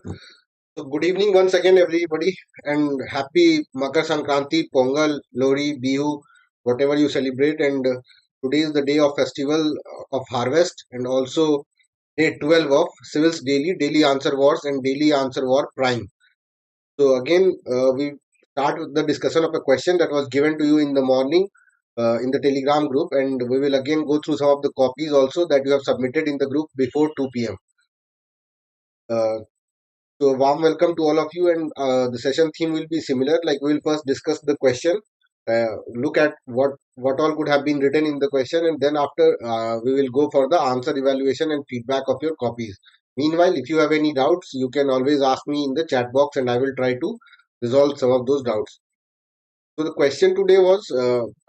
So good evening once again, everybody, and happy Makar Sankranti, Pongal, Lori, Bihu, whatever you celebrate. And today is the day of festival of harvest, and also day 12 of Civil's Daily Answer Wars, and Daily Answer War Prime. So again, we start with the discussion of a question that was given to you in the morning in the Telegram group, and we will again go through some of the copies also that you have submitted in the group before 2 p.m. Uh, So, a warm welcome to all of you, and the session theme will be similar. Like we will first discuss the question, look at what all could have been written in the question, and then after we will go for the answer evaluation and feedback of your copies. Meanwhile, if you have any doubts, you can always ask me in the chat box, and I will try to resolve some of those doubts. So the question today was,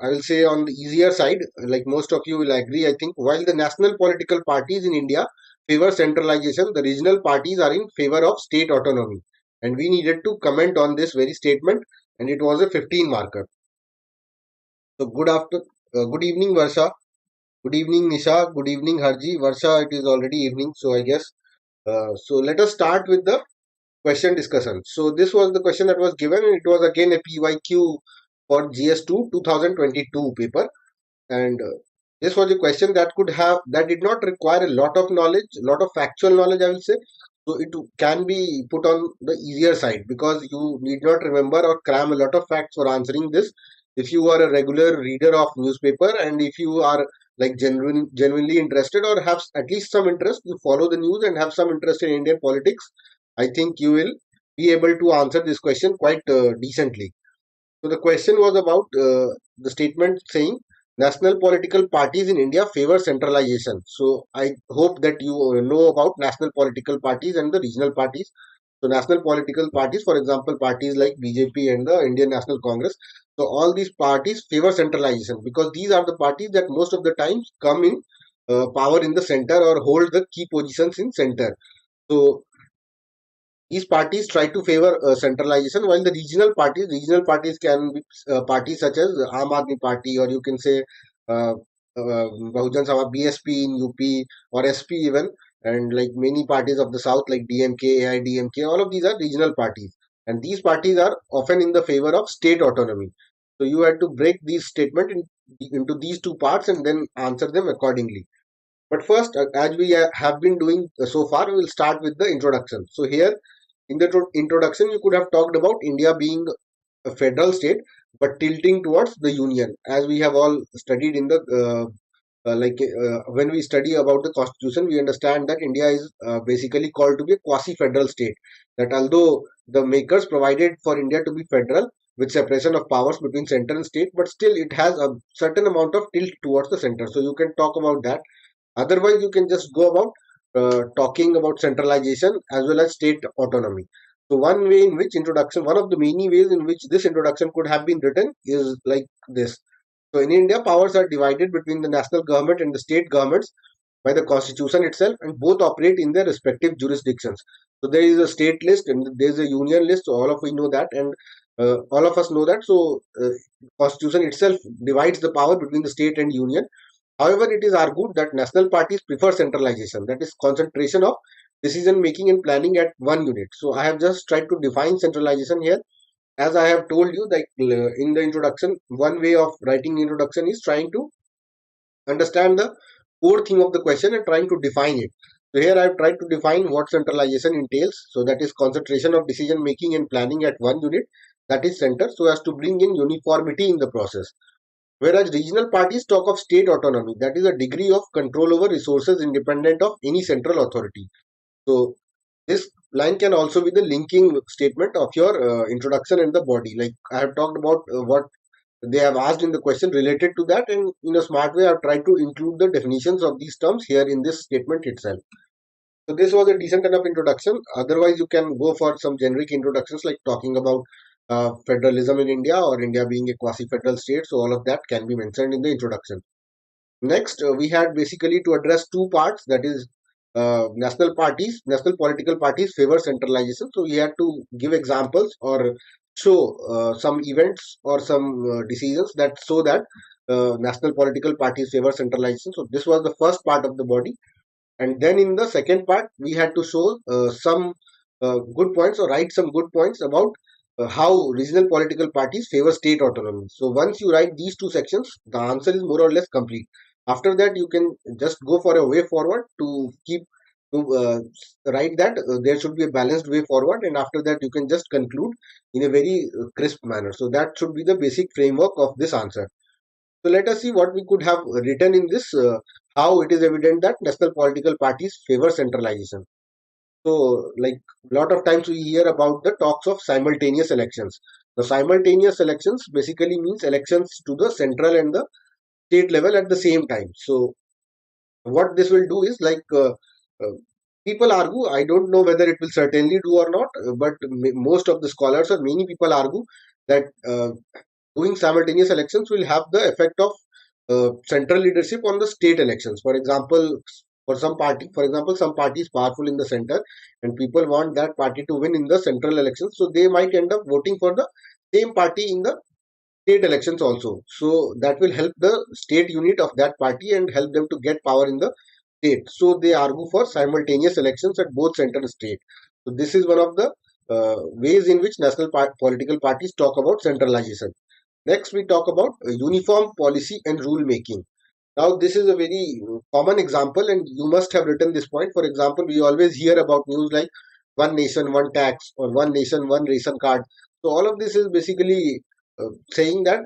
I will say on the easier side, like most of you will agree, I think, while the national political parties in India favor centralization, the regional parties are in favor of state autonomy. And we needed to comment on this very statement, and it was a 15 marker. So good evening, Varsha. Good evening, Nisha. Good evening, Harji. Varsha, it is already evening, so I guess. So let us start with the question discussion. So this was the question that was given, and it was again a PYQ for GS2 2022 paper, and this was a question that did not require a lot of knowledge, a lot of factual knowledge, I will say. So it can be put on the easier side because you need not remember or cram a lot of facts for answering this. If you are a regular reader of newspaper, and if you are like genuinely interested or have at least some interest, you follow the news and have some interest in Indian politics, I think you will be able to answer this question quite decently. So the question was about the statement saying national political parties in India favor centralization. So I hope that you know about national political parties and the regional parties. So national political parties, for example, parties like BJP and the Indian National Congress. So all these parties favor centralization because these are the parties that most of the times come in power in the center or hold the key positions in center. So these parties try to favor centralization, while the regional parties can be parties such as Aam Aadmi Party, or you can say uh, Bahujan Samaj BSP in UP or SP even, and like many parties of the south like DMK, AIDMK. All of these are regional parties, and these parties are often in the favor of state autonomy. So you had to break these statement into these two parts and then answer them accordingly. But first, as we have been doing so far, we will start with the introduction. So here in the introduction, you could have talked about India being a federal state, but tilting towards the union, as we have all studied in the when we study about the constitution, we understand that India is basically called to be a quasi-federal state. That although the makers provided for India to be federal with separation of powers between center and state, but still it has a certain amount of tilt towards the center. So you can talk about that. Otherwise, you can just go about talking about centralization as well as state autonomy. So one of the many ways in which this introduction could have been written is like this. So in India, powers are divided between the national government and the state governments by the constitution itself, and both operate in their respective jurisdictions. So there is a state list and there is a union list. So all of we know that, and all of us know that. So constitution itself divides the power between the state and union. However, it is argued that national parties prefer centralization, that is, concentration of decision making and planning at one unit. So, I have just tried to define centralization here. As I have told you, like in the introduction, one way of writing introduction is trying to understand the core theme of the question and trying to define it. So, here I have tried to define what centralization entails. So, that is concentration of decision making and planning at one unit, that is center, so as to bring in uniformity in the process. Whereas regional parties talk of state autonomy, that is a degree of control over resources independent of any central authority. So this line can also be the linking statement of your introduction and the body. Like I have talked about what they have asked in the question related to that, and in a smart way, I've tried to include the definitions of these terms here in this statement itself. So this was a decent enough introduction. Otherwise, you can go for some generic introductions like talking about federalism in India or India being a quasi-federal state. So all of that can be mentioned in the introduction. Next, we had basically to address two parts. That is, national political parties favor centralization. So we had to give examples or show some events or some decisions that show that national political parties favor centralization. So this was the first part of the body, and then in the second part we had to show some good points or write some good points about how regional political parties favor state autonomy. So once you write these two sections, the answer is more or less complete. After that, you can just go for a way forward to keep to write that there should be a balanced way forward, and after that you can just conclude in a very crisp manner. So that should be the basic framework of this answer. So let us see what we could have written in this. How it is evident that national political parties favor centralization. So, like a lot of times we hear about the talks of simultaneous elections. The simultaneous elections basically means elections to the central and the state level at the same time. So, what this will do is uh, people argue. I don't know whether it will certainly do or not, but most of the scholars or many people argue that doing simultaneous elections will have the effect of central leadership on the state elections. For example, for example, some party is powerful in the center, and people want that party to win in the central elections, so they might end up voting for the same party in the state elections also. So that will help the state unit of that party and help them to get power in the state. So they argue for simultaneous elections at both center and state. So this is one of the ways in which political parties talk about centralization. Next, we talk about uniform policy and rule making. Now, this is a very common example, and you must have written this point. For example, we always hear about news like one nation, one tax, or one nation, one ration card. So, all of this is basically saying that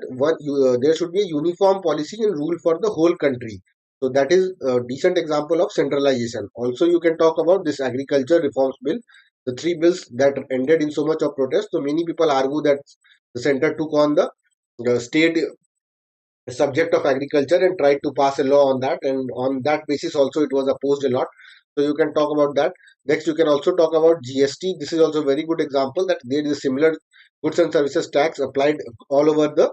there should be a uniform policy and rule for the whole country. So, that is a decent example of centralization. Also, you can talk about this agriculture reforms bill, the three bills that ended in so much of protest. So, many people argue that the center took on the state subject of agriculture and tried to pass a law on that, and on that basis also it was opposed a lot. So you can talk about that. Next, you can also talk about GST. This is also a very good example that there is a similar goods and services tax applied all over the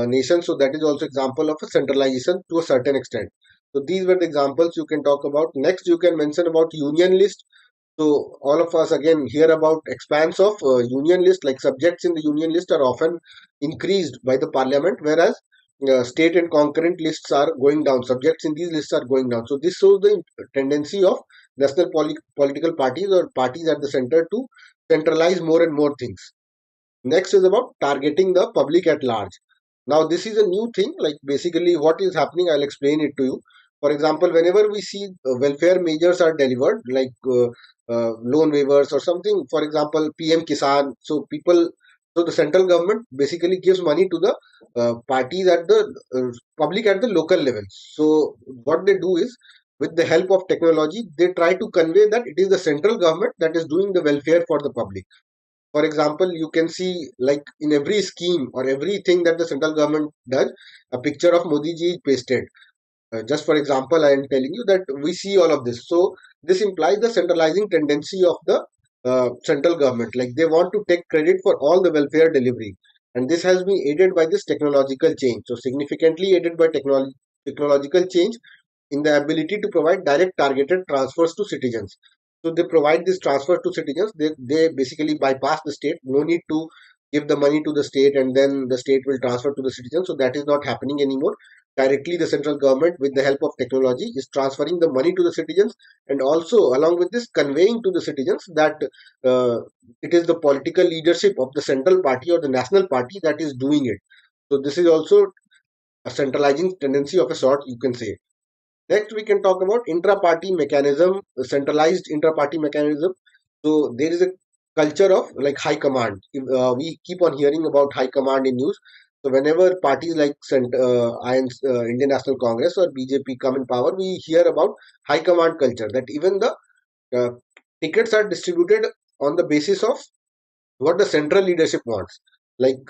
nation. So that is also example of a centralization to a certain extent. So these were the examples you can talk about. Next, you can mention about union list. So all of us again hear about expanse of union list, like subjects in the union list are often increased by the parliament, whereas state and concurrent lists are going down. Subjects in these lists are going down. So this shows the tendency of national political parties or parties at the center to centralize more and more things. Next is about targeting the public at large. Now, this is a new thing. Like basically, what is happening, I'll explain it to you. For example, whenever we see welfare measures are delivered, like loan waivers or something, for example, PM Kisan, so the central government basically gives money to the parties at the public at the local level. So, what they do is, with the help of technology, they try to convey that it is the central government that is doing the welfare for the public. For example, you can see like in every scheme or everything that the central government does, a picture of Modi ji is pasted. Just for example, I am telling you that we see all of this. So this implies the centralizing tendency of the central government. Like they want to take credit for all the welfare delivery, and this has been aided by this technological change. So significantly aided by technological change in the ability to provide direct targeted transfers to citizens. So they provide this transfer to citizens. They basically bypass the state. No need to give the money to the state and then the state will transfer to the citizens. So that is not happening anymore. Directly, the central government, with the help of technology, is transferring the money to the citizens, and also along with this, conveying to the citizens that uh, it is the political leadership of the central party or the national party that is doing it. So this is also a centralizing tendency of a sort, you can say. Next, we can talk about intra-party mechanism, centralized intra-party mechanism. So there is a culture of like high command. We keep on hearing about high command in news. So whenever parties like Indian National Congress or BJP come in power, we hear about high command culture. That even the uh, tickets are distributed on the basis of what the central leadership wants. Like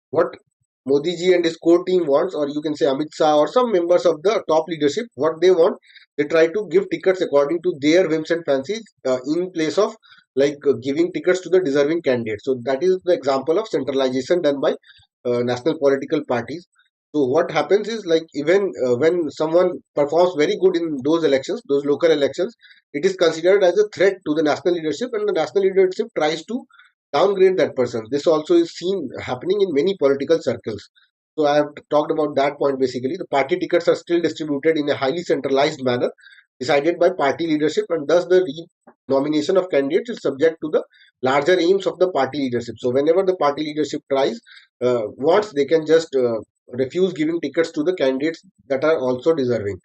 what Modi ji and his core team wants, or you can say Amit Shah or some members of the top leadership, what they want, they try to give tickets according to their whims and fancies in place of giving tickets to the deserving candidates. So that is the example of centralization done by national political parties. So what happens is like even when someone performs very good in those elections, those local elections, it is considered as a threat to the national leadership, and the national leadership tries to downgrade that person. This also is seen happening in many political circles. So I have talked about that point basically. The party tickets are still distributed in a highly centralized manner, decided by party leadership, and thus the nomination of candidates is subject to the larger aims of the party leadership. So whenever the party leadership tries, wants, they can just refuse giving tickets to the candidates that are also deserving.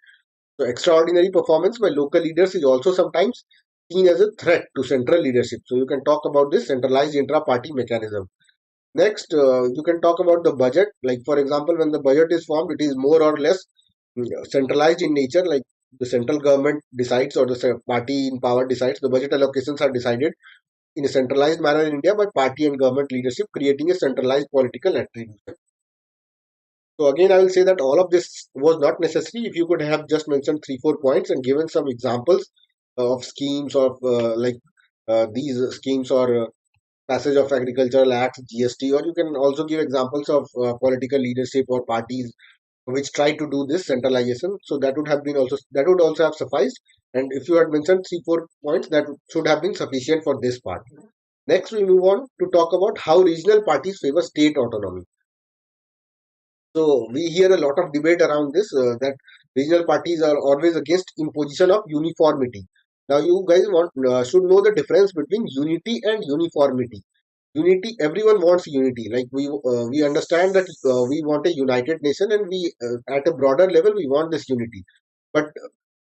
So extraordinary performance by local leaders is also sometimes seen as a threat to central leadership. So you can talk about this centralized intra-party mechanism. Next, you can talk about the budget. Like for example, when the budget is formed, it is more or less centralized in nature. Like the central government decides, or the party in power decides. The budget allocations are decided in a centralized manner in India by party and government leadership, creating a centralized political attribution. So again, I will say that all of this was not necessary. If you could have just mentioned 3 4 points and given some examples of schemes of these schemes, or passage of agricultural acts, GST, or you can also give examples of political leadership or parties which try to do this centralization. So that would also have sufficed. And if you had mentioned 3 4 points, that should have been sufficient for this part. Next, we move on to talk about how regional parties favor state autonomy. So we hear a lot of debate around this, that regional parties are always against imposition of uniformity. Now you guys should know the difference between unity and uniformity. Unity, everyone wants unity. Like we understand that we want a united nation, and we at a broader level we want this unity. But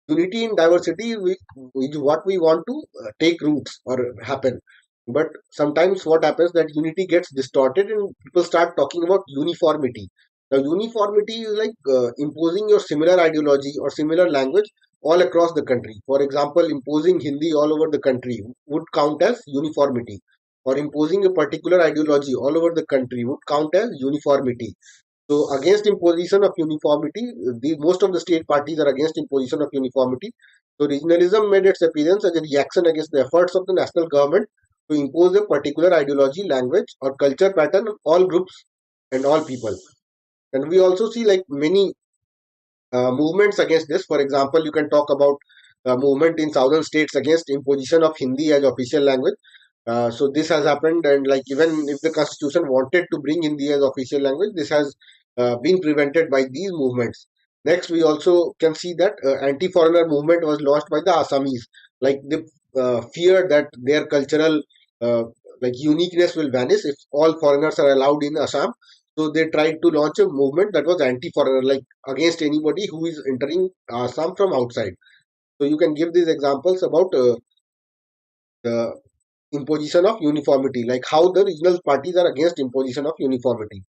unity in diversity, is what we want to take roots or happen. But sometimes what happens, that unity gets distorted and people start talking about uniformity. Now uniformity is like imposing your similar ideology or similar language all across the country. For example, imposing Hindi all over the country would count as uniformity, or imposing a particular ideology all over the country would count as uniformity. So against imposition of uniformity, most of the state parties are against imposition of uniformity. So regionalism made its appearance as a reaction against the efforts of the national government to impose a particular ideology, language, or culture pattern on all groups and all people. And we also see like many movements against this. For example, you can talk about movement in southern states against imposition of Hindi as official language. So this has happened, and like even if the constitution wanted to bring Hindi as official language, this has been prevented by these movements. Next, we also can see that anti-foreigner movement was launched by the Assamese. Like they fear that their cultural uh, uniqueness will vanish if all foreigners are allowed in Assam. So they tried to launch a movement that was anti-foreigner, like against anybody who is entering Assam from outside. So you can give these examples about the imposition of uniformity, like how the regional parties are against imposition of uniformity.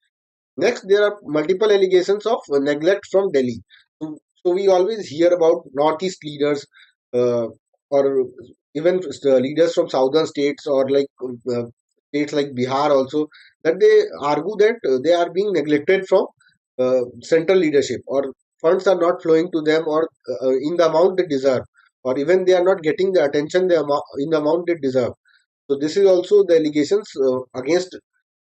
Next, there are multiple allegations of neglect from Delhi. So we always hear about Northeast leaders, uh, or even leaders from southern states, or states like Bihar also, that they argue that they are being neglected from central leadership, or funds are not flowing to them, or in the amount they deserve, or even they are not getting the attention in the amount they deserve. So this is also the allegations against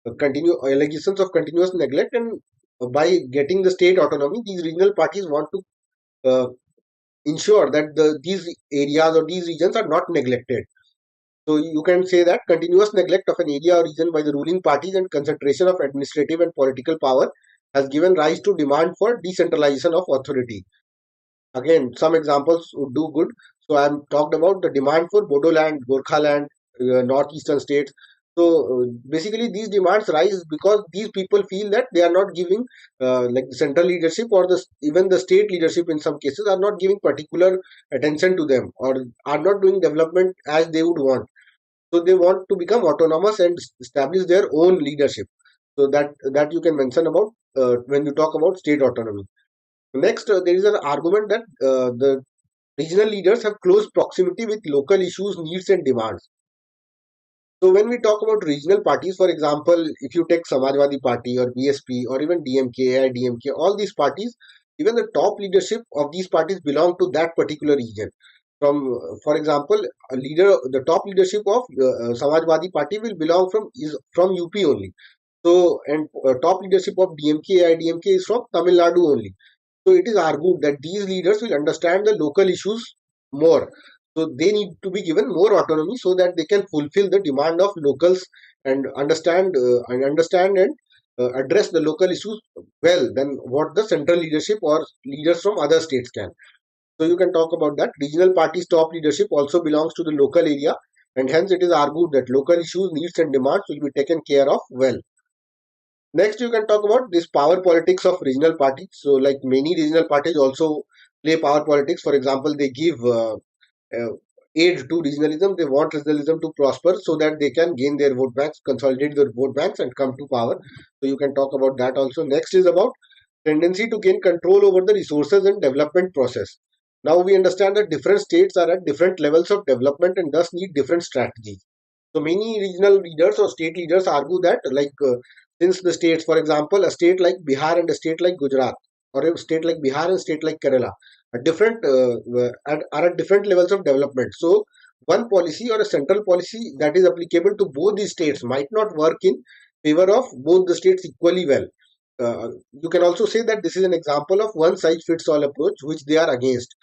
allegations of continuous neglect, and by getting the state autonomy, these regional parties want to ensure that these areas or these regions are not neglected. So you can say that continuous neglect of an area or region by the ruling parties and concentration of administrative and political power has given rise to demand for decentralization of authority. Again, some examples would do good. So I'm talked about the demand for Bodoland, Gorkhaland, northeastern states. So basically, these demands rise because these people feel that they are not giving, like the central leadership or even the state leadership in some cases are not giving particular attention to them, or are not doing development as they would want. So they want to become autonomous and establish their own leadership. So that you can mention about when you talk about state autonomy. Next, there is an argument that the regional leaders have close proximity with local issues, needs, and demands. So when we talk about regional parties, for example, if you take Samajwadi Party or BSP or even DMK, AIDMK, all these parties, even the top leadership of these parties belong to that particular region. For example, the top leadership of Samajwadi Party will belong from UP only. So, and top leadership of DMK, AIDMK is from Tamil Nadu only. So it is argued that these leaders will understand the local issues more. So they need to be given more autonomy so that they can fulfill the demand of locals and understand and address the local issues well than what the central leadership or leaders from other states can. So you can talk about that. Regional parties' top leadership also belongs to the local area, and hence it is argued that local issues, needs, and demands will be taken care of well. Next, you can talk about this power politics of regional parties. So, like many regional parties also play power politics. For example, they give uh, aid to regionalism. They want regionalism to prosper so that they can gain their vote banks, consolidate their vote banks, and come to power. So you can talk about that also. Next is about tendency to gain control over the resources and development process. Now we understand that different states are at different levels of development and thus need different strategies. So many regional leaders or state leaders argue that, since the states, for example, a state like Bihar and a state like Gujarat, or a state like Bihar and a state like Kerala, are different are at different levels of development. So one policy or a central policy that is applicable to both these states might not work in favor of both the states equally well. You can also say that this is an example of one size fits all approach, which they are against.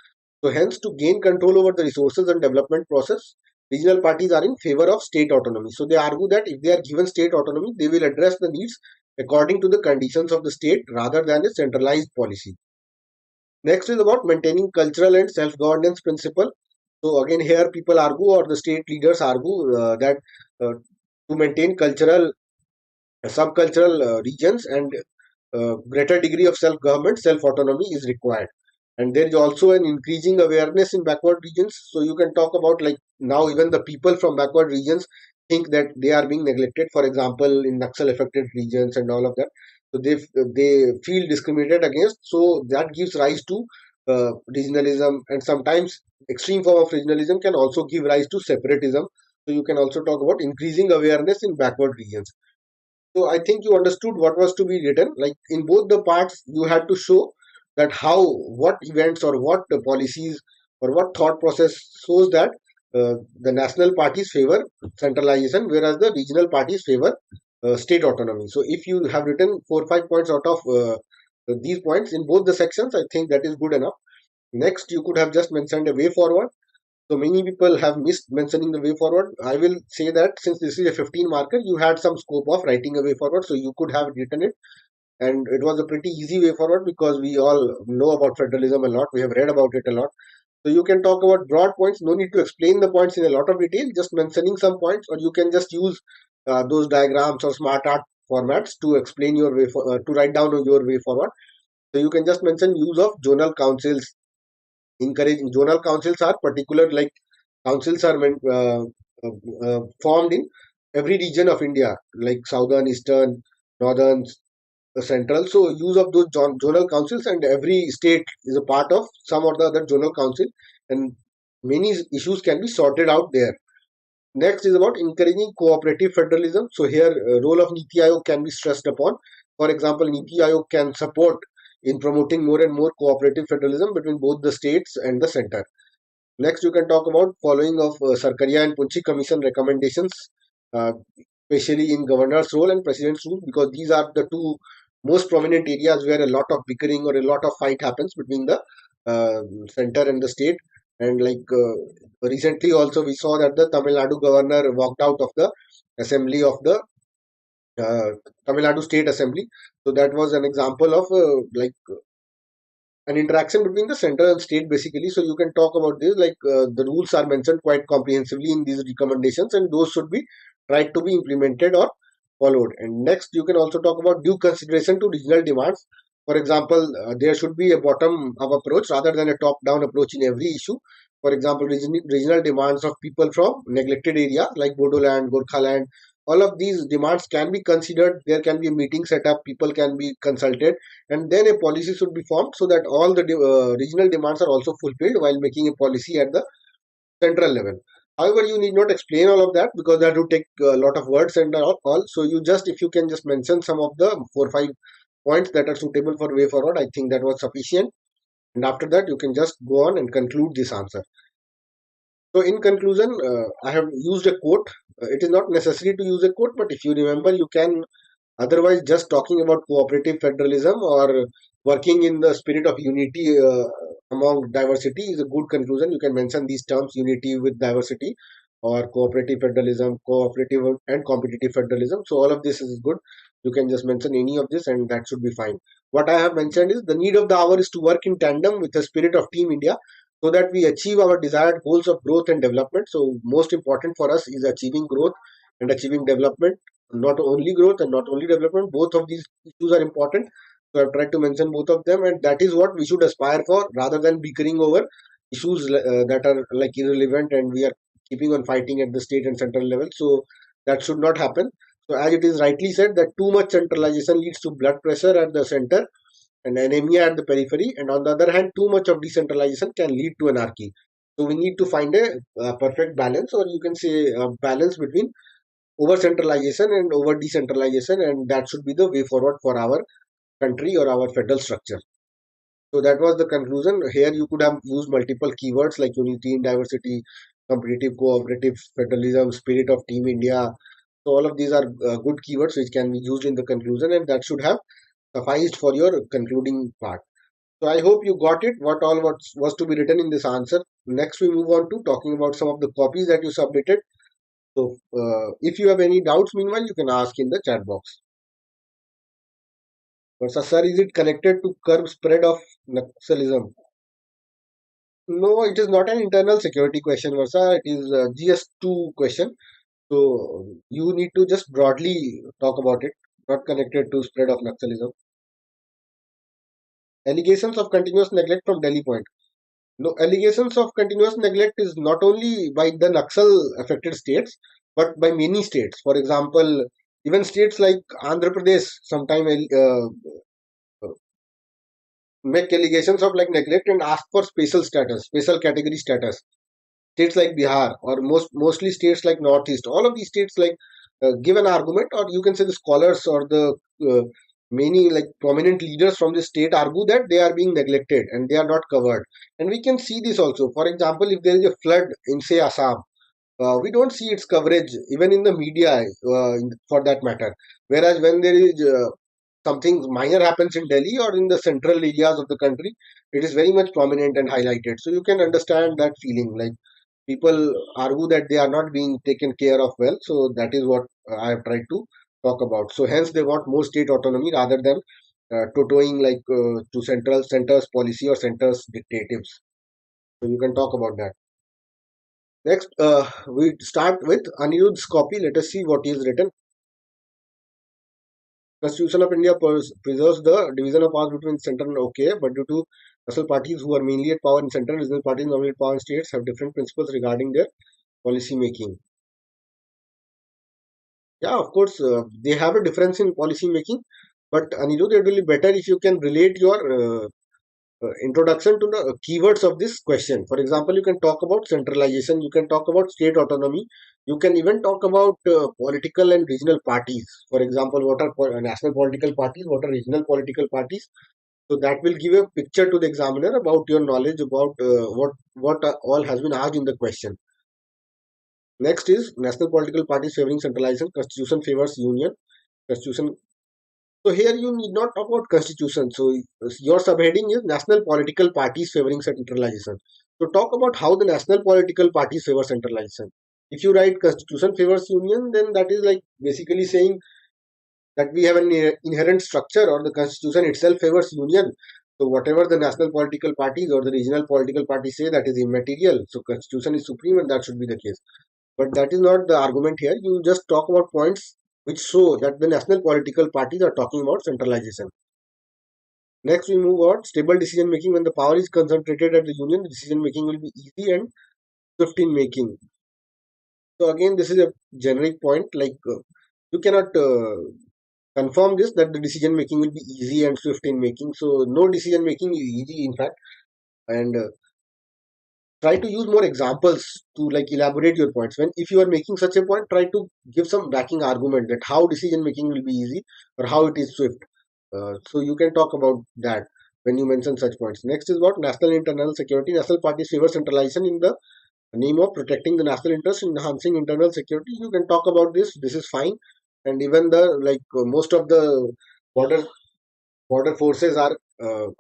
So, hence, to gain control over the resources and development process, regional parties are in favor of state autonomy. So, they argue that if they are given state autonomy, they will address the needs according to the conditions of the state rather than a centralized policy. Next is about maintaining cultural and self governance principle. So, again, here people argue, or the state leaders argue, that to maintain cultural, subcultural regions and greater degree of self government, self autonomy is required. And there is also an increasing awareness in backward regions. So you can talk about, like, now even the people from backward regions think that they are being neglected. For example, in Naxal affected regions and all of that, so they feel discriminated against. So that gives rise to regionalism, and sometimes extreme form of regionalism can also give rise to separatism. So you can also talk about increasing awareness in backward regions. So I think you understood what was to be written. Like in both the parts, you had to show that how, what events or what policies or what thought process shows that the national parties favor centralization, whereas the regional parties favor state autonomy. So if you have written 4 or 5 points out of these points in both the sections, I think that is good enough. Next, you could have just mentioned a way forward. So many people have missed mentioning the way forward. I will say that since this is a 15 marker, you had some scope of writing a way forward, so you could have written it. And it was a pretty easy way forward because we all know about federalism a lot. We have read about it a lot. So you can talk about broad points. No need to explain the points in a lot of detail, just mentioning some points, or you can just use those diagrams or smart art formats to explain your way to write down your way forward. So you can just mention use of zonal councils. Encouraging zonal councils are particular, like councils are formed in every region of India, like southern, eastern, northern, central. So use of those zonal councils, and every state is a part of some or the other zonal council, and many issues can be sorted out there. Next is about encouraging cooperative federalism. So here, role of Niti Aayog can be stressed upon. For example, Niti Aayog can support in promoting more and more cooperative federalism between both the states and the center. Next, you can talk about following of Sarkaria and Punchi Commission recommendations, uh, especially in governor's role and president's role, because these are the two most prominent areas where a lot of bickering or a lot of fight happens between the center and the state. And recently, also we saw that the Tamil Nadu governor walked out of the assembly of the uh, Tamil Nadu State Assembly. So that was an example of an interaction between the center and state, basically. So you can talk about this, the rules are mentioned quite comprehensively in these recommendations, and those should be tried to be implemented or followed. And next, you can also talk about due consideration to regional demands. For example, there should be a bottom up approach rather than a top down approach in every issue. For example, regional demands of people from neglected areas like Bodoland, Gorkhaland, all of these demands can be considered. There can be a meeting set up, people can be consulted, and then a policy should be formed so that all the regional demands are also fulfilled while making a policy at the central level. However, you need not explain all of that because that would take a lot of words and all. So you just, if you can just mention some of the 4 or 5 points that are suitable for way forward, I think that was sufficient. And after that, you can just go on and conclude this answer. So in conclusion, I have used a quote. It is not necessary to use a quote, but if you remember, you can. Otherwise, just talking about cooperative federalism or working in the spirit of unity among diversity is a good conclusion. You can mention these terms: unity with diversity, or cooperative federalism, cooperative and competitive federalism. So all of this is good. You can just mention any of this, and that should be fine. What I have mentioned is the need of the hour is to work in tandem with the spirit of Team India. so that we achieve our desired goals of growth and development. So most important for us is achieving growth and achieving development, not only growth and not only development. Both of these issues are important. So I've tried to mention both of them, and that is what we should aspire for, rather than bickering over issues that are like irrelevant, and we are keeping on fighting at the state and central level. So that should not happen. So as it is rightly said, that too much centralization leads to blood pressure at the center and anemia at the periphery, and on the other hand, too much of decentralization can lead to anarchy. So we need to find a perfect balance, or you can say a balance between over centralization and over decentralization, and that should be the way forward for our country or our federal structure. So that was the conclusion. Here you could have used multiple keywords like unity in diversity, competitive, cooperative, federalism, spirit of Team India. So all of these are good keywords which can be used in the conclusion, and that should have sufficed for your concluding part. So I hope you got it, what all was to be written in this answer. Next, we move on to talking about some of the copies that you submitted. So if you have any doubts, meanwhile, you can ask in the chat box. Versa, sir, is it connected to curb spread of Naxalism? No, it is not an internal security question, Versa. It is a GS2 question. So you need to just broadly talk about it, not connected to spread of Naxalism. Allegations of continuous neglect from Delhi Point. No, allegations of continuous neglect is not only by the Naxal affected states, but by many states. For example, even states like Andhra Pradesh sometimes make allegations of like neglect and ask for special status, special category status. States like Bihar or mostly states like Northeast, all of these states like give an argument, or you can say the scholars or the many like prominent leaders from the state argue that they are being neglected and they are not covered. And we can see this also. For example, if there is a flood in say Assam, we don't see its coverage even in the media for that matter. Whereas when there is something minor happens in Delhi or in the central areas of the country, it is very much prominent and highlighted. So you can understand that feeling. Like people argue that they are not being taken care of well. So that is what I have tried to talk about. So hence they want more state autonomy rather than totoing like to centers policy or centers dictatives. So you can talk about that. Next, we start with Anirudh's copy. Let us see what he has written. Constitution of India preserves the division of powers between center and okay, but due to national parties who are mainly at power in center, regional parties nominally at power in states have different principles regarding their policy making. Yeah, of course, they have a difference in policy making, but Anirudh, it will be better if you can relate your introduction to the keywords of this question. For example, you can talk about centralization, you can talk about state autonomy, you can even talk about political and regional parties. For example, what are national political parties, what are regional political parties. So that will give a picture to the examiner about your knowledge about what all has been asked in the question. Next is national political parties favoring centralization. Constitution favors union. Constitution. So here you need not talk about constitution. So your subheading is national political parties favoring centralization. So talk about how the national political parties favor centralization. If you write constitution favors union, then that is like basically saying that we have an inherent structure, or the constitution itself favors union. So whatever the national political parties or the regional political parties say, that is immaterial. So constitution is supreme, and that should be the case. But that is not the argument here. You just talk about points which show that the national political parties are talking about centralization. Next, we move on. Stable decision making. When the power is concentrated at the union, the decision making will be easy and swift in making. So again, this is a generic point. Like you cannot confirm this, that the decision making will be easy and swift in making. So no decision making is easy, in fact. And try to use more examples to like elaborate your points. When if you are making such a point, try to give some backing argument that how decision making will be easy or how it is swift. So you can talk about that when you mention such points. Next is what national internal security. National parties favor centralization in the name of protecting the national interest, enhancing internal security. You can talk about this. This is fine. And even the like most of the border border forces are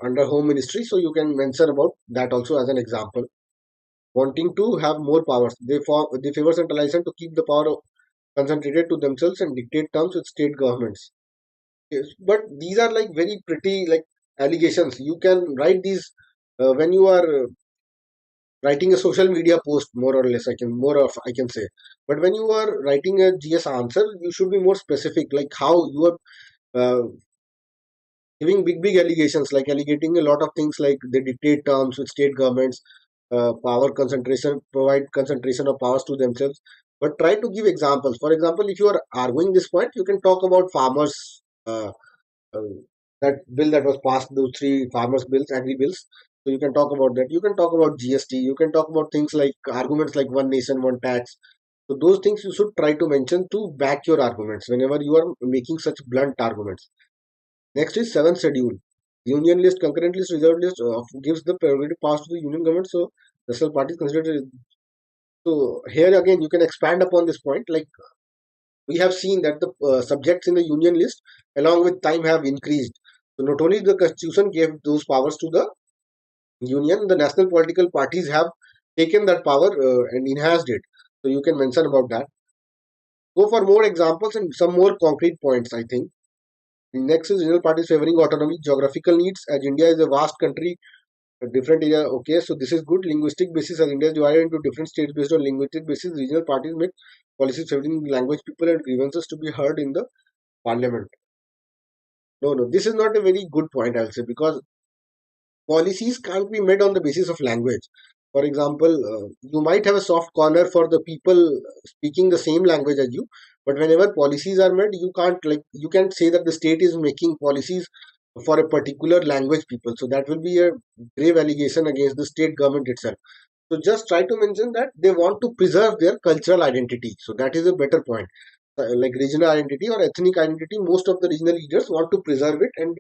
under home ministry, so you can mention about that also as an example. Wanting to have more powers, they favor centralization to keep the power concentrated to themselves and dictate terms with state governments. Yes, but these are like very pretty like allegations. You can write these when you are writing a social media post, more or less, I can say. But when you are writing a GS answer, you should be more specific, like how you are giving big allegations, like alleging a lot of things, like they dictate terms with state governments, power concentration, provide concentration of powers to themselves. But try to give examples. For example, if you are arguing this point, you can talk about farmers. Uh, that bill that was passed, those three farmers bills, agri bills. So you can talk about that. You can talk about GST. You can talk about things like arguments like one nation, one tax. So those things you should try to mention to back your arguments whenever you are making such blunt arguments. Next is seventh schedule. Union list, concurrent list, reserved list gives the prerogative powers to the union government. So national parties considered. So here again you can expand upon this point. Like we have seen that the subjects in the union list along with time have increased. So not only the constitution gave those powers to the union, the national political parties have taken that power and enhanced it. So you can mention about that. Go for more examples and some more concrete points, I think. Next is regional parties favoring autonomy, geographical needs. As India is a vast country, a different area. Okay, so this is good. Linguistic basis, as India is divided into different states based on linguistic basis. Regional parties make policies favoring language people and grievances to be heard in the parliament. No, no, this is not a very good point, I'll say, because policies can't be made on the basis of language. For example, you might have a soft corner for the people speaking the same language as you, but whenever policies are made, you can't say that the state is making policies for a particular language people. So that will be a grave allegation against the state government itself. So just try to mention that they want to preserve their cultural identity. So that is a better point. Like regional identity or ethnic identity, most of the regional leaders want to preserve it, and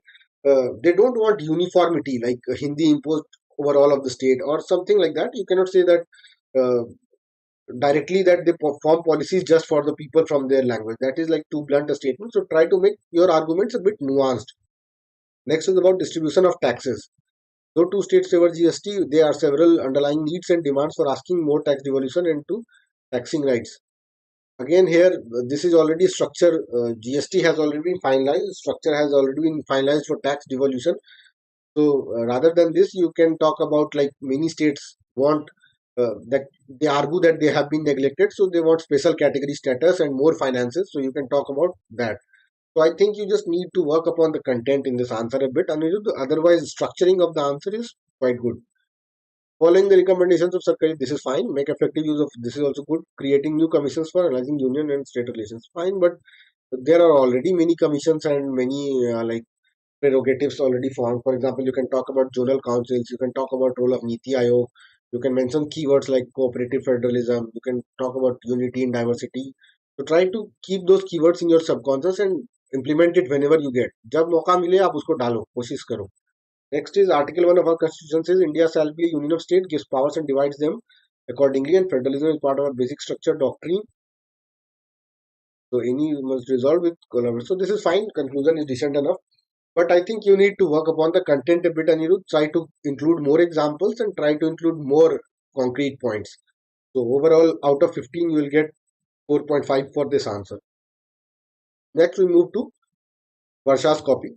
they don't want uniformity, like Hindi imposed over all of the state or something like that. You cannot say that uh, directly that they form policies just for the people from their language. That is like too blunt a statement. So try to make your arguments a bit nuanced. Next is about distribution of taxes. Though two states favor GST, there are several underlying needs and demands for asking more tax devolution into taxing rights. Again, here this is already structure. GST has already been finalized. Structure has already been finalized for tax devolution. So rather than this, you can talk about like many states want that they argue that they have been neglected, so they want special category status and more finances. So you can talk about that. So I think you just need to work upon the content in this answer a bit, and otherwise structuring of the answer is quite good. Following the recommendations of Sarkari, this is fine. Make effective use of this is also good. Creating new commissions for analyzing union and state relations, fine. But there are already many commissions and many like prerogatives already formed. For example, you can talk about zonal councils. You can talk about role of Niti Aayog. You can mention keywords like cooperative federalism. You can talk about unity and diversity. So try to keep those keywords in your subconscious and implement it whenever you get. जब मौका मिले आप उसको डालो, कोशिश करो. Next is Article 1 of our Constitution says India shall be a union of states, gives powers and divides them accordingly, and federalism is part of our basic structure doctrine. So any must resolve with collaboration. So this is fine. Conclusion is decent enough. But I think you need to work upon the content a bit and try to include more examples and try to include more concrete points. So overall, out of 15, you will get 4.5 for this answer. Next, we move to Varsha's copy.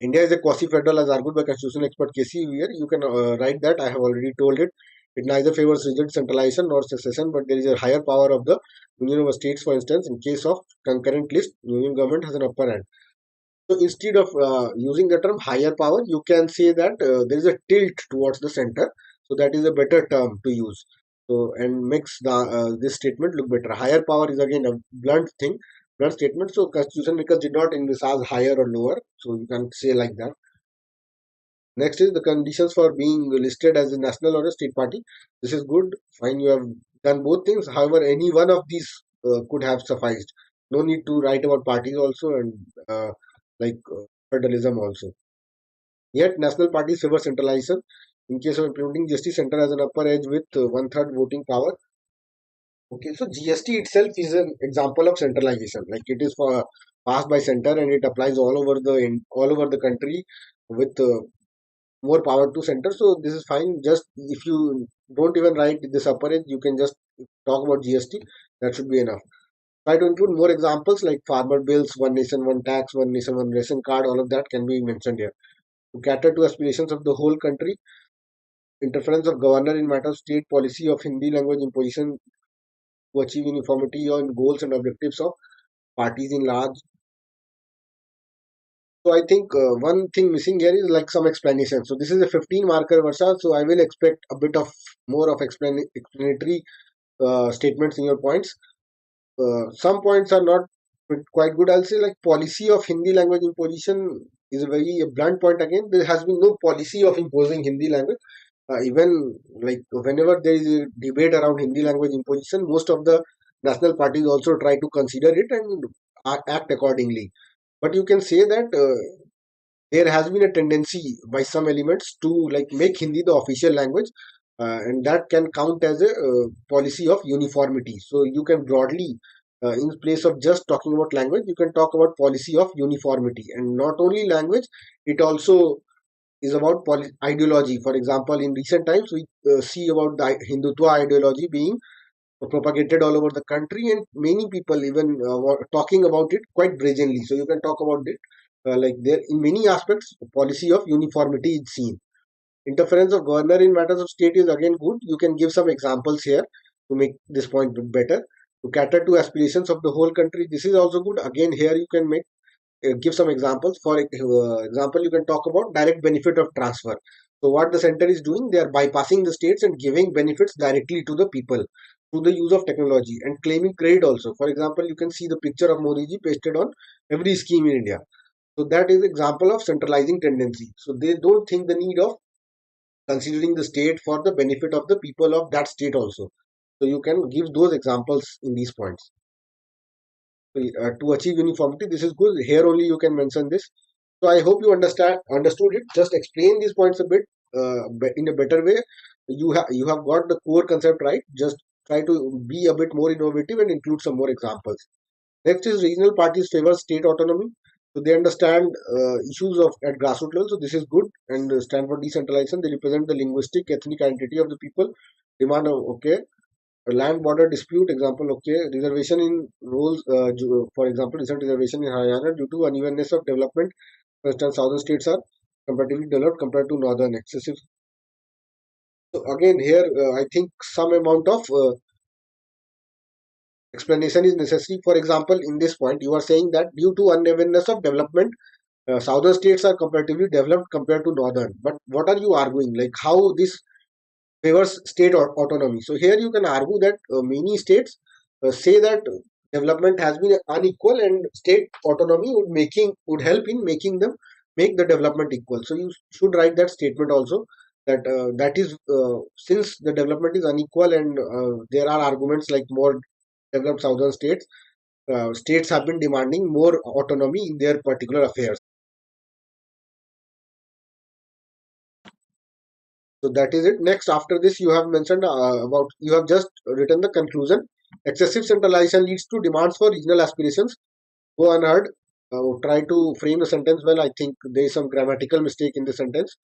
India is a quasi-federal as argued by constitutional expert KC Weir. You can write that. I have already told it. It neither favors rigid centralization nor secession, but there is a higher power of the union of states. For instance, in case of concurrent list, union government has an upper hand. So instead of using the term higher power, you can say that there is a tilt towards the center. So that is a better term to use. So and makes this statement look better. Higher power is again a blunt thing, blunt statement. So constitution makers did not envisage higher or lower. So you can say like that. Next is the conditions for being listed as a national or a state party. This is good. Fine, you have done both things. However, any one of these could have sufficed. No need to write about parties also and like federalism also. Yet, national parties favor centralization. In case of implementing GST, center has an upper edge with one-third voting power. Okay, so GST itself is an example of centralization. Like it is for passed by center and it applies all over the country with more power to center. So this is fine. Just if you don't even write this upper edge, you can just talk about GST. That should be enough. Try to include more examples like farmer bills, one nation, one tax, one nation, one ration card. All of that can be mentioned here to cater to aspirations of the whole country. interference of governor in matter of state policy of Hindi language imposition to achieve uniformity on goals and objectives of parties in large. So I think one thing missing here is like some explanation. So this is a 15 marker versa. So I will expect a bit of more of explanatory statements in your points. Some points are not quite good. I'll say like policy of Hindi language imposition is a very blunt point again. There has been no policy of imposing Hindi language. Even like whenever there is a debate around Hindi language imposition, most of the national parties also try to consider it and act accordingly. But you can say that there has been a tendency by some elements to like make Hindi the official language, and that can count as a policy of uniformity. So you can broadly, in place of just talking about language, you can talk about policy of uniformity, and not only language, it also is about ideology. For example, in recent times, we see about the Hindutva ideology being propagated all over the country, and many people even were talking about it quite brazenly. So you can talk about it like there in many aspects, policy of uniformity is seen. Interference of governor in matters of state is again good. You can give some examples here to make this point better. To cater to aspirations of the whole country, this is also good. Again, here you can make give some examples. For example, you can talk about direct benefit of transfer. So what the center is doing, they are bypassing the states and giving benefits directly to the people through the use of technology and claiming credit also. For example, you can see the picture of Modi ji pasted on every scheme in India. So that is example of centralizing tendency. So they don't think the need of considering the state for the benefit of the people of that state also. So you can give those examples in these points. To achieve uniformity, this is good. Here only you can mention this. So I hope you understood it. Just explain these points a bit in a better way. You have got the core concept right. Just try to be a bit more innovative and include some more examples. Next is regional parties favor state autonomy. So they understand issues of at grassroots level. So this is good and stand for decentralization. They represent the linguistic ethnic identity of the people. Demand of okay. A land border dispute example okay. Reservation in roles. For example, recent reservation in Haryana due to unevenness of development. For instance, southern states are comparatively developed compared to northern. Excessive. So again, here I think some amount of explanation is necessary. For example, in this point, you are saying that due to unevenness of development, southern states are comparatively developed compared to northern. But what are you arguing? Like how this favors state autonomy? So here you can argue that many states say that development has been unequal, and state autonomy would help in making them make the development equal. So you should write that statement also that that is since the development is unequal and there are arguments like more developed southern states states have been demanding more autonomy in their particular affairs. So that is it. Next, after this, you have mentioned about you have just written the conclusion. Excessive centralization leads to demands for regional aspirations. Go unheard. Try to frame the sentence well. I think there is some grammatical mistake in the sentence.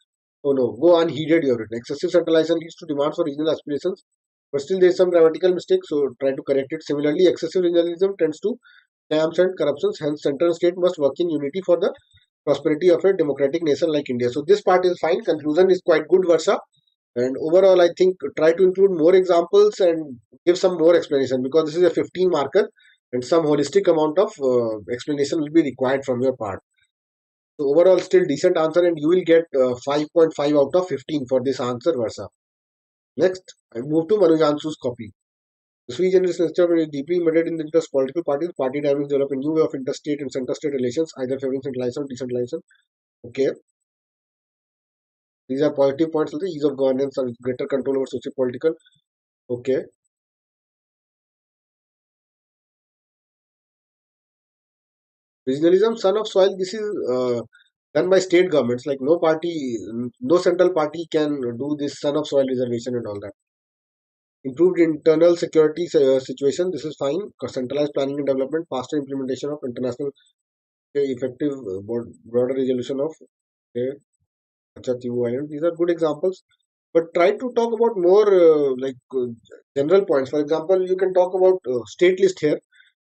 Oh no, go unheeded. You have written. Excessive centralization leads to demands for regional aspirations, but still there is some grammatical mistake. So try to correct it. Similarly, excessive regionalism tends to scams and corruptions. Hence, center and state must work in unity for the prosperity of a democratic nation like India. So this part is fine. Conclusion is quite good, Varsha. And overall, I think try to include more examples and give some more explanation because this is a 15 marker and some holistic amount of explanation will be required from your part. So overall, still decent answer, and you will get 5.5 out of 15 for this answer, Versa. Next, I move to Manujanshu's copy. The sui generis nature is deeply embedded in the interest of political parties. Party dynamics develop a new way of interstate and center-state relations, either favoring centralization or decentralization. Okay, these are positive points also. Ease of governance and greater control over socio-political. Okay, regionalism, son of soil. This is done by state governments. Like no party, no central party can do this son of soil reservation and all that. Improved internal security situation. This is fine. Centralized planning and development. Faster implementation of international effective broader resolution of Island. These are good examples. But try to talk about more general points. For example, you can talk about state list here.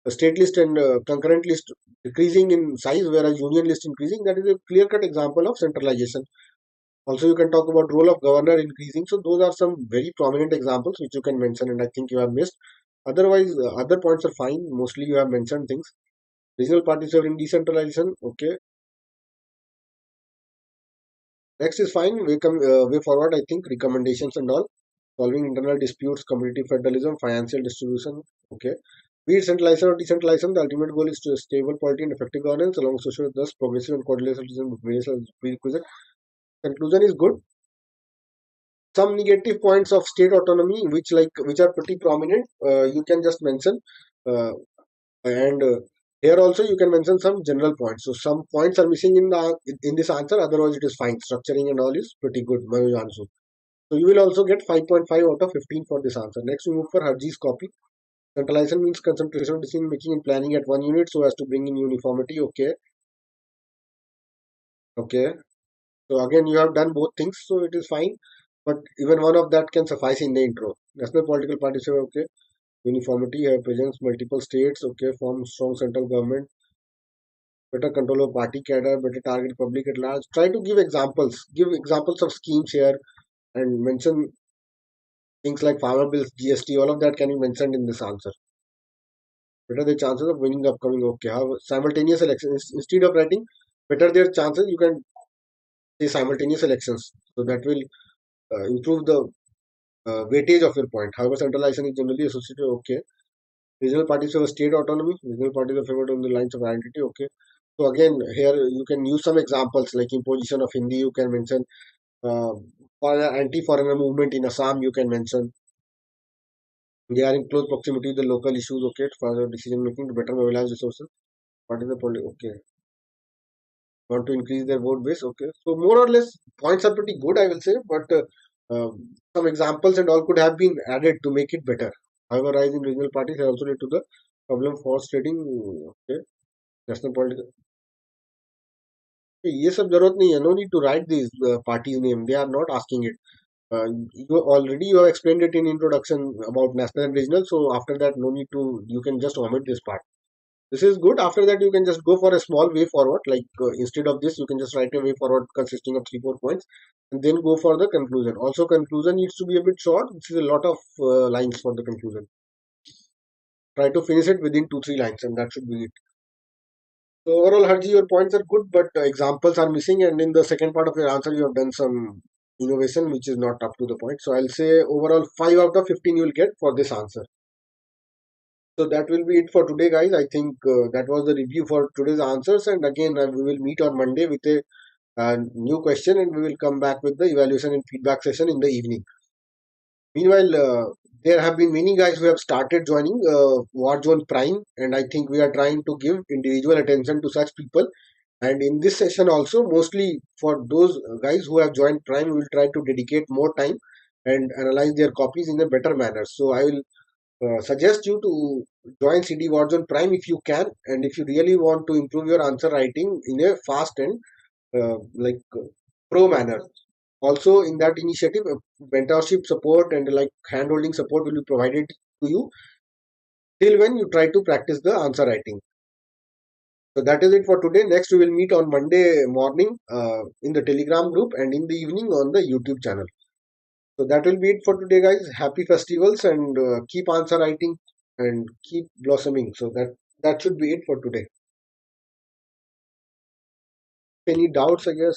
A state list and concurrent list decreasing in size, whereas union list increasing. That is a clear-cut example of centralization. Also, you can talk about role of governor increasing. So those are some very prominent examples which you can mention, and I think you have missed. Otherwise, other points are fine. Mostly you have mentioned things. Regional parties are in decentralization. Okay. Next is fine. Way forward. I think recommendations and all. Solving internal disputes, community federalism, financial distribution. Okay. Be it centralization or decentralization, the ultimate goal is to stable polity and effective governance along social, thus progressive and coordinated with various prerequisites. Conclusion is good. Some negative points of state autonomy, which are pretty prominent, you can just mention, uh, and here also you can mention some general points. So some points are missing in this answer. Otherwise, it is fine. Structuring and all is pretty good. My answer. So you will also get 5.5 out of 15 for this answer. Next, we move for Harji's copy. Centralization means concentration of decision making and planning at one unit so as to bring in uniformity. Okay, okay. So again, you have done both things, so it is fine. But even one of that can suffice in the intro. National political parties are okay. Uniformity presents multiple states. Okay, form strong central government. Better control of party cadre. Better target public at large. Try to give examples. Give examples of schemes here and mention things like farmer bills, GST. All of that can be mentioned in this answer. Better the chances of winning the upcoming. Okay, how simultaneous elections instead of writing better their chances. You can say simultaneous elections. So that will improve the weightage of your point. However, centralization is generally associated. Okay, regional parties have state autonomy. Regional parties are favored on the lines of identity. Okay. So again, here you can use some examples like imposition of Hindi. You can mention for anti-foreigner movement in Assam. You can mention they are in close proximity to the local issues. Okay, for the decision making to better mobilize resources. What is the point? Okay, want to increase their vote base. Okay, so more or less points are pretty good, I will say, but some examples and all could have been added to make it better. However, rise in regional parties has also led to the problem for trading. Okay, national political. ये सब जरूरत नहीं है. No need to write these parties name. They are not asking it. You have explained it in introduction about national and regional. So after that, no need to. You can just omit this part. This is good. After that, you can just go for a small way forward. Like instead of this, you can just write a way forward consisting of 3 4 points, and then go for the conclusion. Also, conclusion needs to be a bit short. This is a lot of lines for the conclusion. Try to finish it within 2 3 lines, and that should be it. So overall, Harji, your points are good, but examples are missing. And in the second part of your answer, you have done some innovation which is not up to the point. So I'll say overall 5 out of 15 you will get for this answer. So that will be it for today, guys. I think that was the review for today's answers. And again, we will meet on Monday with a new question, and we will come back with the evaluation and feedback session in the evening. Meanwhile, there have been many guys who have started joining Warzone Prime, and I think we are trying to give individual attention to such people. And in this session, also, mostly for those guys who have joined Prime, we will try to dedicate more time and analyze their copies in a better manner. So I will suggest you to join CD Warzone Prime if you can, and if you really want to improve your answer writing in a fast and pro manner. Also, in that initiative, mentorship support and like hand-holding support will be provided to you till when you try to practice the answer writing. So that is it for today. Next, we will meet on Monday morning in the Telegram group and in the evening on the YouTube channel. So that will be it for today, guys. Happy festivals and keep answer writing and keep blossoming. So that should be it for today. Any doubts? I guess